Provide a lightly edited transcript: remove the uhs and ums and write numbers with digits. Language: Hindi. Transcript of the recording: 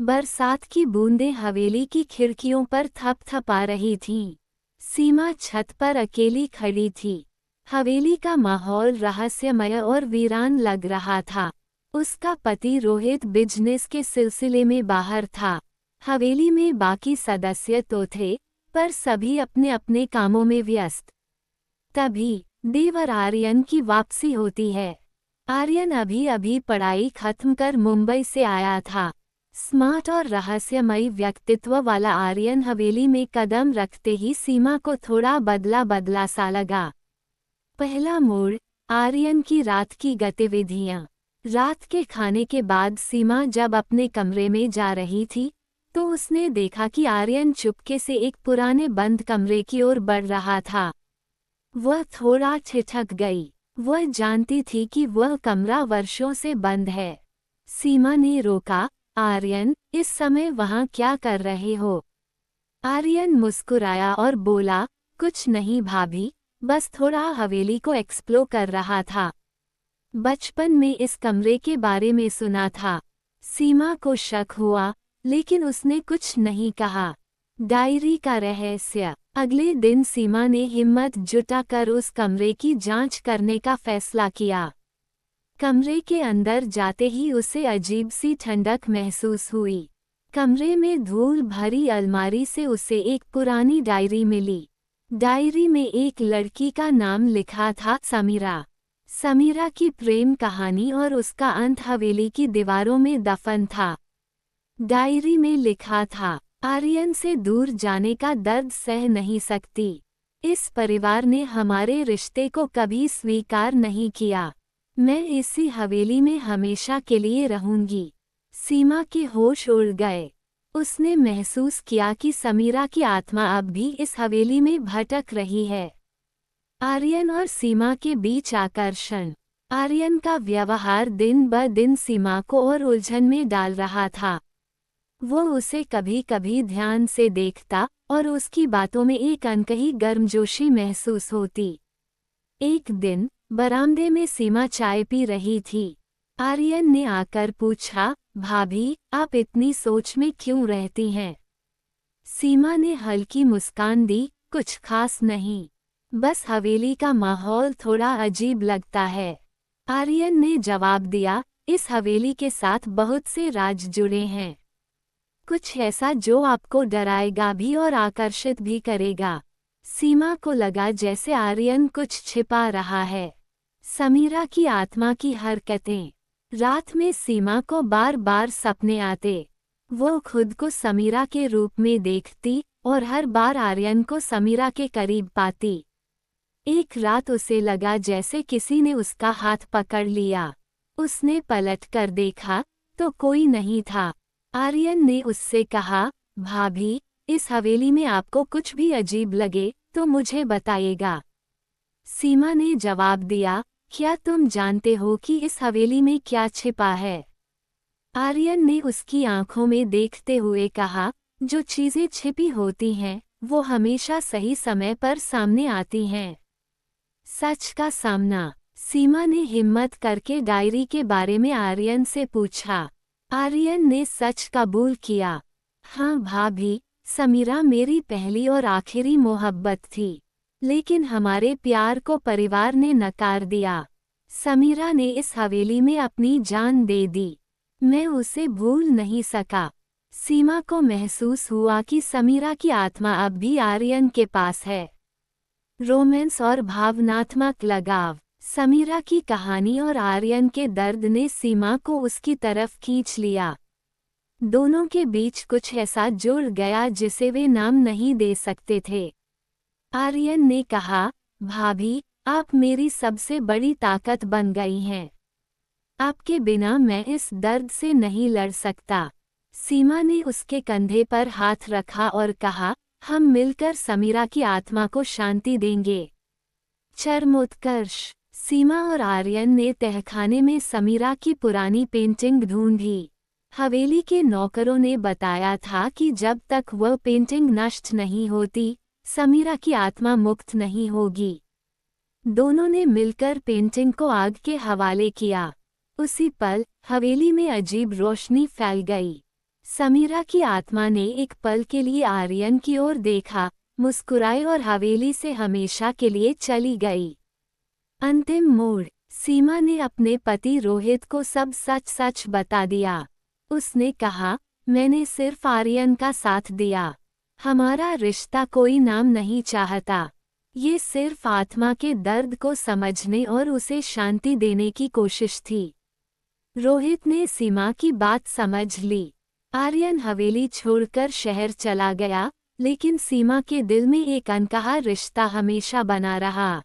बरसात की बूंदें हवेली की खिड़कियों पर थपथपा रही थीं। सीमा छत पर अकेली खड़ी थी। हवेली का माहौल रहस्यमय और वीरान लग रहा था। उसका पति रोहित बिजनेस के सिलसिले में बाहर था। हवेली में बाकी सदस्य तो थे, पर सभी अपने अपने कामों में व्यस्त। तभी देवर आर्यन की वापसी होती है। आर्यन अभी अभी पढ़ाई खत्म कर मुंबई से आया था। स्मार्ट और रहस्यमयी व्यक्तित्व वाला आर्यन हवेली में कदम रखते ही सीमा को थोड़ा बदला बदला सा लगा। पहला मोड़, आर्यन की रात की गतिविधियां। रात के खाने के बाद सीमा जब अपने कमरे में जा रही थी, तो उसने देखा कि आर्यन चुपके से एक पुराने बंद कमरे की ओर बढ़ रहा था। वह थोड़ा ठिठक गई। वह जानती थी कि वह कमरा वर्षों से बंद है। सीमा ने रोका, आर्यन, इस समय वहां क्या कर रहे हो? आर्यन मुस्कुराया और बोला, कुछ नहीं भाभी, बस थोड़ा हवेली को एक्सप्लोर कर रहा था। बचपन में इस कमरे के बारे में सुना था। सीमा को शक हुआ, लेकिन उसने कुछ नहीं कहा। डायरी का रहस्य। अगले दिन सीमा ने हिम्मत जुटाकर उस कमरे की जांच करने का फैसला किया। कमरे के अंदर जाते ही उसे अजीब सी ठंडक महसूस हुई। कमरे में धूल भरी अलमारी से उसे एक पुरानी डायरी मिली। डायरी में एक लड़की का नाम लिखा था, समीरा। समीरा की प्रेम कहानी और उसका अंत हवेली की दीवारों में दफन था। डायरी में लिखा था, आर्यन से दूर जाने का दर्द सह नहीं सकती। इस परिवार ने हमारे रिश्ते को कभी स्वीकार नहीं किया। मैं इसी हवेली में हमेशा के लिए रहूंगी। सीमा के होश उड़ गए। उसने महसूस किया कि समीरा की आत्मा अब भी इस हवेली में भटक रही है। आर्यन और सीमा के बीच आकर्षण। आर्यन का व्यवहार दिन ब दिन सीमा को और उलझन में डाल रहा था। वो उसे कभी कभी ध्यान से देखता और उसकी बातों में एक अनकही गर्मजोशी महसूस होती। एक दिन बरामदे में सीमा चाय पी रही थी। आर्यन ने आकर पूछा, भाभी, आप इतनी सोच में क्यों रहती हैं? सीमा ने हल्की मुस्कान दी, कुछ खास नहीं, बस हवेली का माहौल थोड़ा अजीब लगता है। आर्यन ने जवाब दिया, इस हवेली के साथ बहुत से राज जुड़े हैं। कुछ ऐसा जो आपको डराएगा भी और आकर्षित भी करेगा। सीमा को लगा जैसे आर्यन कुछ छिपा रहा है। समीरा की आत्मा की हरकतें। रात में सीमा को बार बार सपने आते। वो खुद को समीरा के रूप में देखती और हर बार आर्यन को समीरा के करीब पाती। एक रात उसे लगा जैसे किसी ने उसका हाथ पकड़ लिया। उसने पलटकर देखा तो कोई नहीं था। आर्यन ने उससे कहा, भाभी, इस हवेली में आपको कुछ भी अजीब लगे तो मुझे बताइएगा। सीमा ने जवाब दिया, क्या तुम जानते हो कि इस हवेली में क्या छिपा है? आर्यन ने उसकी आंखों में देखते हुए कहा, जो चीजें छिपी होती हैं, वो हमेशा सही समय पर सामने आती हैं। सच का सामना। सीमा ने हिम्मत करके डायरी के बारे में आर्यन से पूछा। आर्यन ने सच कबूल किया। हाँ भाभी, समीरा मेरी पहली और आखिरी मोहब्बत थी, लेकिन हमारे प्यार को परिवार ने नकार दिया। समीरा ने इस हवेली में अपनी जान दे दी। मैं उसे भूल नहीं सका। सीमा को महसूस हुआ कि समीरा की आत्मा अब भी आर्यन के पास है। रोमांस और भावनात्मक लगाव। समीरा की कहानी और आर्यन के दर्द ने सीमा को उसकी तरफ खींच लिया। दोनों के बीच कुछ ऐसा जुड़ गया जिसे वे नाम नहीं दे सकते थे। आर्यन ने कहा, भाभी, आप मेरी सबसे बड़ी ताकत बन गई हैं। आपके बिना मैं इस दर्द से नहीं लड़ सकता। सीमा ने उसके कंधे पर हाथ रखा और कहा, हम मिलकर समीरा की आत्मा को शांति देंगे। चरमोत्कर्ष। सीमा और आर्यन ने तहखाने में समीरा की पुरानी पेंटिंग ढूंढी। हवेली के नौकरों ने बताया था कि जब तक वह पेंटिंग नष्ट नहीं होती, समीरा की आत्मा मुक्त नहीं होगी। दोनों ने मिलकर पेंटिंग को आग के हवाले किया। उसी पल हवेली में अजीब रोशनी फैल गई। समीरा की आत्मा ने एक पल के लिए आर्यन की ओर देखा, मुस्कुराई और हवेली से हमेशा के लिए चली गई। अंतिम मोड़। सीमा ने अपने पति रोहित को सब सच सच बता दिया। उसने कहा, मैंने सिर्फ आर्यन का साथ दिया। हमारा रिश्ता कोई नाम नहीं चाहता। ये सिर्फ आत्मा के दर्द को समझने और उसे शांति देने की कोशिश थी। रोहित ने सीमा की बात समझ ली। आर्यन हवेली छोड़कर शहर चला गया, लेकिन सीमा के दिल में एक अनकहा रिश्ता हमेशा बना रहा।